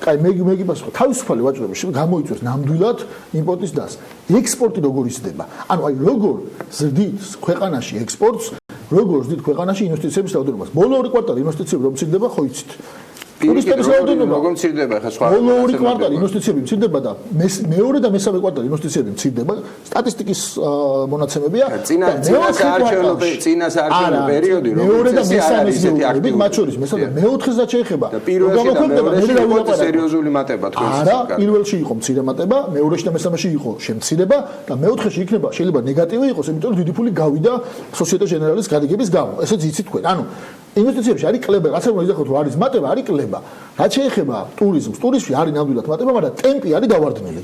კაი მე გიპასუხე, თავისუფალი ვაჭრობა გამოიწვევს ნამდვილად იმპორტის დას. ექსპორტი როგორ იზრდება? ანუ აი როგორ ზრდით ქვეყანაში ექსპორტს, როგორ ზრდით ქვეყანაში ინვესტიციების რაოდენობას. ბოლო ორი კვარტალი ინვესტიციები რომ მცირდება, ხო იცით? ტურისტების რაოდენობა როგორ მცირდება ხა სხვა. ბოლო ორი კვარტალი ინვესტიციები მცირდება და მეორე და მესამე კვარტალი ინვესტიციები მცირდება. სტატისტიკის მონაცემებია. წინასაარჩევნო პერიოდი მეორე და მესამე აქტივობით მათ შორის მესამე მეოთხეს რაც შეეხება. პირველში და მეორეში იყო სერიოზული მატება თქვენს. არა, პირველში იყო მცირე მატება, მეორეში და მესამეში იყო შემცირება და მეოთხეში იქნება შეიძლება ნეგატივი იყოს, იმიტომ რომ დიდი ფული გავიდა სოციეტე ჟენერალის გადაგების გამო. ესეც იცით თქვენ. ანუ ინვესტიციებში არის კლება, რაც რომ იზახოთ რომ არის მატება, არის კლება. რაც შეეხება ტურიზმს, ტურიზმში არის ნამდვილად მატება, მაგრამ ტემპი არის დავარდნილი.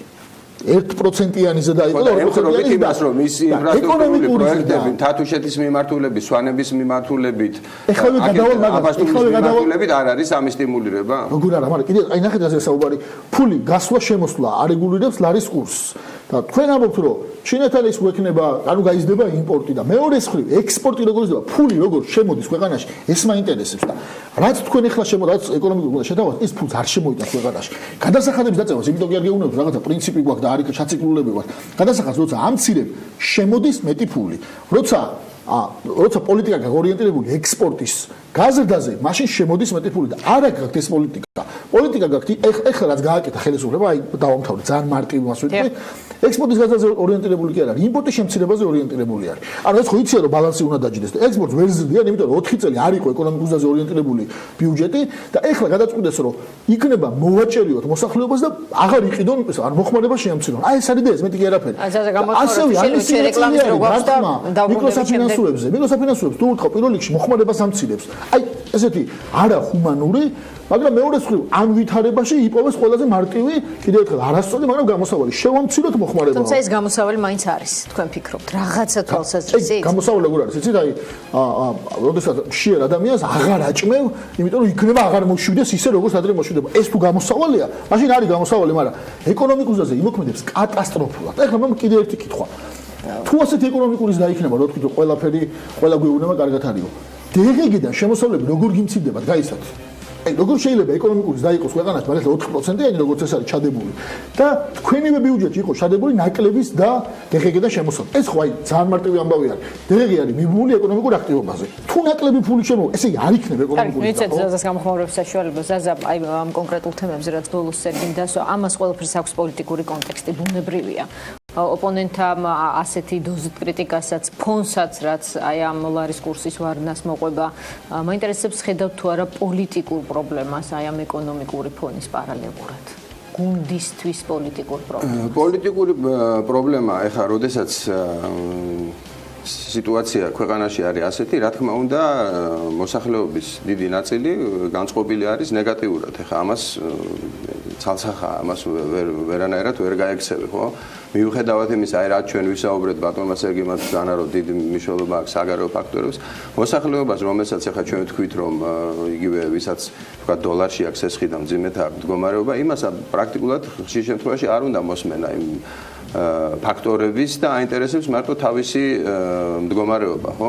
1%-იანი ზედა იყო და 2%-იანი იმას რომ ის ინფრასტრუქტურული პროექტები თათუშეთის მიმართულებით, სვანების მიმართულებით, მიმართულებით არ არის ამის სტიმულირება? როგორ არა, მაგრამ კიდე აი ნახეთ ასე საუბარი, ფული გასვლა შემოსვლა არეგულირებს ლარის კურსს. და თქვენ ამბობთ რომ ჩინეთთან ის გვექნება, ანუ გაიზრდება იმპორტი და მეორე მხრივ ექსპორტი როგორ იზრდება, ფული როგორ შემოდის ქვეყანაში, ეს მაინტერესებს და რაც თქვენ ახლა რაც ეკონომიკურად შეთავაზ, ეს ფულს არ შემოიტანს ქვეყანაში. გადასახადების დაწევას, იმიტომ კი არ გეუბნებით, რაღაცა პრინციპი გვაქვს და არის ჩაციკრულები გვაქვს. გადასახადს როცა ამცირებ, შემოდის მეტი ფული. როცა პოლიტიკა გაორიენტირებული ექსპორტის გაზრდაზე, მაშინ შემოდის მეტი ფული და არა გაქვთ ეს პოლიტიკა. პოლიტიკა გაქვთ, ეხლა რაც გააკეთა ხელისუფლება, აი დავამთავრე ძალიან მარტივი მას ვიტყვი. ექსპორტის გაზრდაზე ორიენტირებული კი არ არის, იმპორტის შემცირებაზე ორიენტირებული არის. ანუ ეს ხო იცია რომ ბალანსი უნდა დაჯდეს და ექსპორტს ვერ ზრდიან, იმიტომ რომ 4 წელი არ იყო ეკონომიკურ გზაზე ორიენტირებული ბიუჯეტი და ეხლა გადაწყვიტეს რომ იქნება მოვაჭერიოთ მოსახლეობას და აღარ იყიდონ, არ მოხმარება შეამცირონ. აი ეს არის და ეს მეტი კი არაფერი. ასევე არის რეკლამის რო გვაქვს და მიკროსაფინანსურებზე თუ უთხოვ პირველ რიგში მოხმარებას ამცირებს. აი ესეთი არახუმანური, მაგრამ მეორე მხრივ ამ ვითარებაში იპოვეს ყველაზე მარტივი, კიდევ ერთხელ არასწორი, მაგრამ გამოსავალი. შევამციროთ მოხმარება. თუმცა ეს გამოსავალი მაინც არის, თქვენ ფიქრობთ, რაღაცა თვალსაზრისით? გამოსავალი როგორ არის? იცით, აი, როდესაც მშიერ ადამიანს აღარ აჭმევ, იმიტომ რომ იქნება აღარ მოშვიდეს ისე როგორც ადრე მოშვიდება. ეს თუ გამოსავალია, მაშინ არის გამოსავალი, მაგრამ ეკონომიკურ გზაზე იმოქმედებს კატასტროფულად. ეხლა მე კიდევ ერთი კითხვა. თუ ასეთი ეკონომიკური ზრდა იქნება, რო თქვი, ყველაფერი, ყველა გვეუბნება კარგად არისო. დეგეგიდან შემოსავლები როგორ გიმცირდებათ, გაიცათ? აი როგორ შეიძლება ეკონომიკური ზრდა იყოს ქვეყანაში, მაგრამ 4%-იანი როგორც ეს არის ჩადებული და თქვენივე ბიუჯეტში იყოს ჩადებული ნაკლების და დეგეგიდან შემოსავლა. ეს ხო აი ძალიან მარტივი ამბავი არის. დეგეგი არის მიბმული ეკონომიკურ აქტივობაზე. თუ ნაკლები ფული შემოვა, ესე იგი არ იქნება ეკონომიკური ზრდა. ვიცით, ზაზას გამოხმაურების საშუალება, ზაზა აი ამ კონკრეტულ თემებზე რაც ბოლოს სერგიმ დასვა, ამას ყველაფერს აქვს პოლიტიკური კონტექსტი, ბუნებრივია. ოპონენტამ ასეთი დოზით კრიტიკასაც, ფონსაც, რაც აი ამ ლარის კურსის ვარდნას მოყვება, მაინტერესებს ხედავთ თუ არა პოლიტიკურ პრობლემას აი ამ ეკონომიკური ფონის პარალელურად. გუნდისთვის პოლიტიკურ პრობლემას. პოლიტიკური პრობლემა, ეხლა, როდესაც სიტუაცია ქვეყანაში არის ასეთი, რა თქმა უნდა, მოსახლეობის დიდი ნაწილი განწყობილი არის ნეგატიურად. ეხლა ამას ცალსახაა, ამას ვერანაირად ვერ გაექცევი, ხო? მიუხედავად იმისა, აი რაც ჩვენ ვისაუბრეთ ბატონმა სერგეიმ მათგანმა, რომ დიდი მნიშვნელობა აქვს საგარეო ფაქტორებს, მოსახლეობას, რომელსაც ეხლა ჩვენ ვთქვით, რომ იგივე ვისაც თქვა დოლარში აქვს ესხი და მძიმეთა მდგომარეობა, იმას პრაქტიკულად ხშირ შემთხვევაში არ უნდა მოსმენა იმ ფაქტორების და აინტერესებს მარტო თავისი მდგომარეობა, ხო?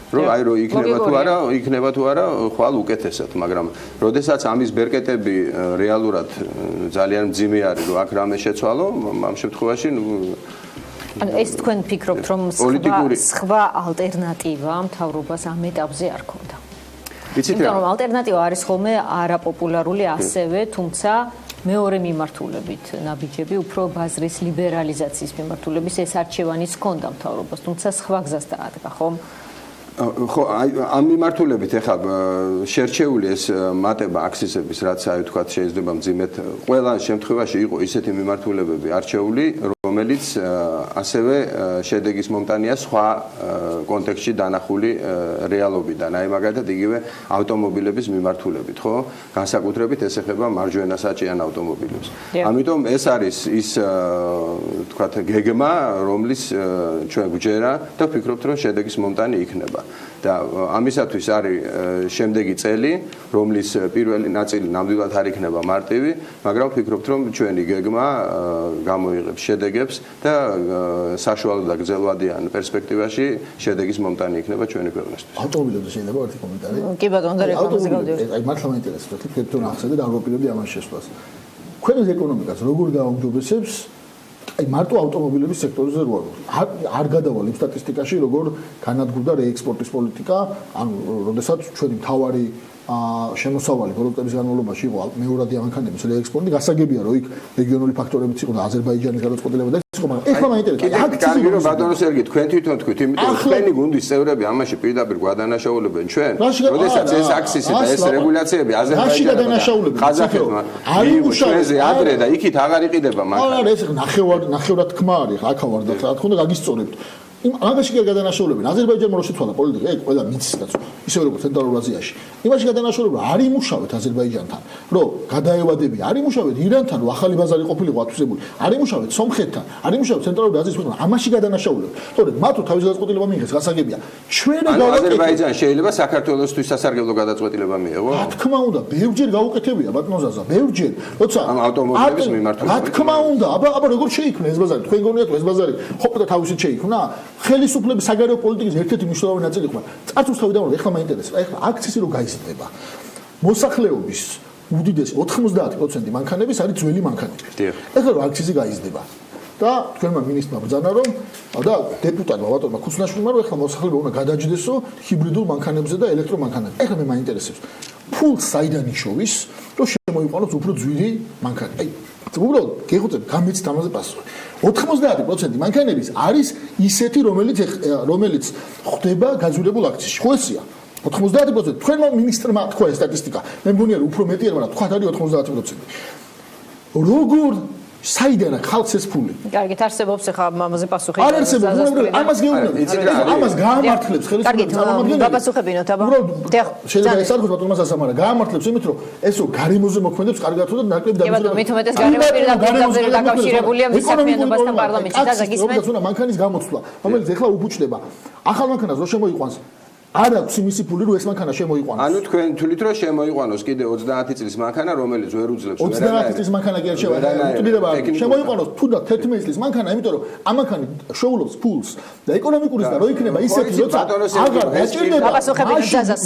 რომ აი რომ იქნება თუ არა ხვალ უკეთესად, მაგრამ როდესაც ამის ბერკეტები რეალურად ძალიან მძიმე არის, რომ აქ რამე შეცვალო, ამ შემთხვევაში ანუ ეს თქვენ ფიქრობთ, რომ სხვა ალტერნატივა მთავრობას ამ ეტაპზე არ ქონდა? იმიტომ რომ ალტერნატივა არის ხოლმე არაპოპულარული ასევე, თუმცა მეორე მიმართულებით ნაბიჯები, უფრო ბაზრის ლიბერალიზაციის მიმართულების ეს არჩევანიც ჰქონდა მთავრობას, თუმცა სხვა გზას დაადგა, ხო? ხო, ამ მიმართულებით ეხლა შერჩეული ეს მატება აქსისების, რაც აი თქვა შეიძლება მძიმედ ყველა შემთხვევაში იყო ისეთი მიმართულებები არჩეული, რომელიც ასევე შედეგის მომტანია სხვა კონტექსტში დანახული რეალობიდან. აი მაგალითად იგივე ავტომობილების მიმართულებით, ხო? განსაკუთრებით ეს ეხება მარჯვენა საჭიან ავტომობილებს. ამიტომ ეს არის ის თქვათ გეგმა, რომლის ჩვენ გვჯერა და ვფიქრობთ, რომ შედეგის მომტანი იქნება. და ამისათვის არის შემდეგი წელი, რომლის პირველი ნაწილი ნამდვილად არ იქნება მარტივი, მაგრამ ვფიქრობთ, რომ ჩვენი გეგმა გამოიღებს შედეგებს და საშუალო და გრძელვადიან პერსპექტივაში შედეგის მომტანი იქნება ჩვენი ქვეყნისთვის. ავტომობილებზე შეიძლება ერთი კომენტარი? კი ბატონო, და რეკლამაზე გავდივართ. აი მართლა მაინტერესებს, თვითონ ახსენე და არ ვაპირებდი ამას შესვლას. ქვეყნის ეკონომიკას როგორ გააუმჯობესებს აი მარტო ავტომობილების სექტორზე რო არ გადავალ იმ სტატისტიკაში როგორ განადგურდა რეექსპორტის პოლიტიკა, ანუ როდესაც ჩვენი მთავარი შემოსავალი ბოლო წლების განმავლობაში იყო მეორადი ამანქანების რეექსპორტი, გასაგებია რომ იქ რეგიონული ფაქტორებიც იყო და აზერბაიჯანის გადაწყვეტილება და ის იყო, მაგრამ ეხლა მაინტერესებს. კარგი რომ ბატონო სერგი თქვენ თვითონ თქვით, იმიტომ რომ თქვენი გუნდის წევრები ამაში პირდაპირ გვადანაშაულებენ ჩვენ, როდესაც ეს აქსისი და ეს რეგულაციები აზერბაიჯანმა ყაზახეთმა ჩვენზე ადრე და იქით აღარ იყიდება მანქანა. არა, ეს ნახევრად თქმა არის, აქა ვარ და რა თქმა უნდა გაგისწორებთ. მაგაში გადანაშაულებენ აზერბაიჯანმა რო შეცვალა პოლიტიკა, ეგ ყველა მიცის კაცო, ისე როგორც ცენტრალურ აზიაში. იმაში გადანაშაულებენ, არ იმუშავეთ აზერბაიჯანთან, რომ გადაევადები, არ იმუშავეთ ირანთან, რომ ახალი ბაზარი ყოფილიყო ათვისებული, არ იმუშავეთ სომხეთთან, არ იმუშავეთ ცენტრალურ აზიის ქვეყნებთან, ამაში გადანაშაულებენ. თორემ მათო თავის გადაწყვეტილება მიიღეს, გასაგებია. ჩვენ აზერბაიჯანი შეიძლება საქართველოსთვის სასარგებლო გადაწყვეტილება მიიღო? რა თქმა უნდა, ბევრჯერ გაუკეთებია ბატონო ზაზა, ბევრჯერ. როცა ამ ავტომობილების მიმართულებით. რა თქმა უნდა, აბა როგორ შეიქმნა ეს ბაზარი? თქვენ გონიათ ეს ბაზარი ხოპდა თავისით შეიქმნა? ხელისუფლების საგარეო პოლიტიკის ერთ-ერთი მნიშვნელოვანი ნაწილი ხმა. წარსულს თავი დავუყო, ეხლა მაინტერესებს. ეხლა აქცისი რო გაიზრდება. მოსახლეობის უდიდესი 90% მანქანების არის ძველი მანქანები. ეხლა რო აქცისი გაიზრდება და თქვენმა მინისტრმა ბრძანა რომ და დეპუტატმა ბატონმა ქუცნაშვილმა რომ ეხლა მოსახლეობა უნდა გადაჯდესო ჰიბრიდულ მანქანებზე და ელექტრომანქანებზე. ეხლა მე მაინტერესებს. ფულს საიდან იშოვის, რომ შემოიყვანოს უფრო ძვირი მანქანა. აი უბრალოდ გეხოცებ გამეცით ამაზე პასუხი. 90% მანქანების არის ისეთი, რომელიც ხდება გაძვირებულ აქციაში. ხო ესია? 90% თქვენმა მინისტრმა თქვა ეს სტატისტიკა. მე მგონია რომ უფრო მეტი არ, მაგრამ თქვა არის 90%. როგორ საიდან აქვს ხალხს ეს ფული? კარგით, არსებობს ახლა ამაზე პასუხი. არ არსებობს, ამას გეუბნები. ამას გაამართლებს ხელისუფლების წარმომადგენლები. გაპასუხებინოთ, აბა. შეიძლება ეს არ გქონდეს ბატონმა სასამარა. გაამართლებს იმით, რომ ესო გარემოზე მოქმედებს კარგად და ნაკლებ და კი ბატონო, მით უმეტეს გარემო პირდაპირ დაკავშირებულია მის საქმიანობასთან პარლამენტში და გისმენთ. უნდა მანქანის გამოცვლა, რომელიც ეხლა უფუჭდება. ახალ მანქანას რო შემოიყვანს არ აქვს იმისი ფული, რომ ეს მანქანა შემოიყვანოს. ანუ თქვენ თვლით, რომ შემოიყვანოს კიდე 30 წლის მანქანა, რომელიც ვერ უძლებს 30 წლის მანქანა კი არ შემოიყვანოს. შემოიყვანოს თუნდაც 11 წლის მანქანა, იმიტომ რომ ამ მანქანი შეულობს ფულს და ეკონომიკური და რო იქნება ისეთი, როცა აღარ გაჭირდება. გაპასუხებინოთ ზაზას,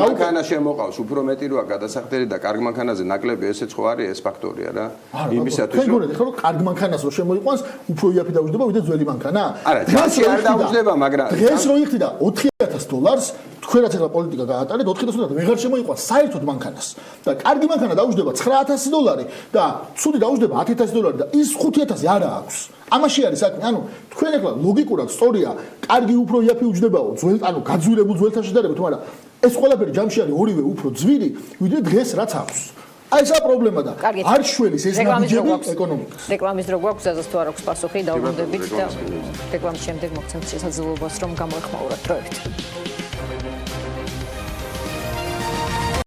მანქანა შემოყავს, უფრო მეტი როა გადასახდელი და კარგ მანქანაზე ნაკლები, ესეც ხო არის ეს ფაქტორია რა. იმისათვის რომ კარგ მანქანას რო შემოიყვანს, უფრო იაფი დაუჯდება ვიდრე ძველი მანქანა. არა, ჯერში არ დაუჯდება, მაგრამ დღეს რო იხდი და $4,000 თქვენაც ახლა პოლიტიკა გაატარეთ $4,000 ვეღარ შემოიყვანს საერთოდ მანქანას და კარგი მანქანა დაუჯდება $9,000 და ცუდი დაუჯდება $10,000 და ის $5,000 არა აქვს. ამაში არის საქმე. ანუ თქვენ ახლა ლოგიკურად სწორია, კარგი უფრო იაფი უჯდებაო, ძველ ანუ გაძვირებულ ძველთან შედარებით, მაგრამ ეს ყველაფერი ჯამში არის ორივე უფრო ძვირი, ვიდრე დღეს რაც აქვს. აი ესაა პრობლემა და კარგით. არ შველის ეს რეკლამის დრო ნაბიჯები გვაქვს. ეკონომიკას. რეკლამის დრო გვაქვს, ზედაც თუ არ აქვს პასუხი, დაუბრუნდებით და რეკლამის შემდეგ მოგცემთ შესაძლებლობას რომ გამოეხმაუროთ დროებით.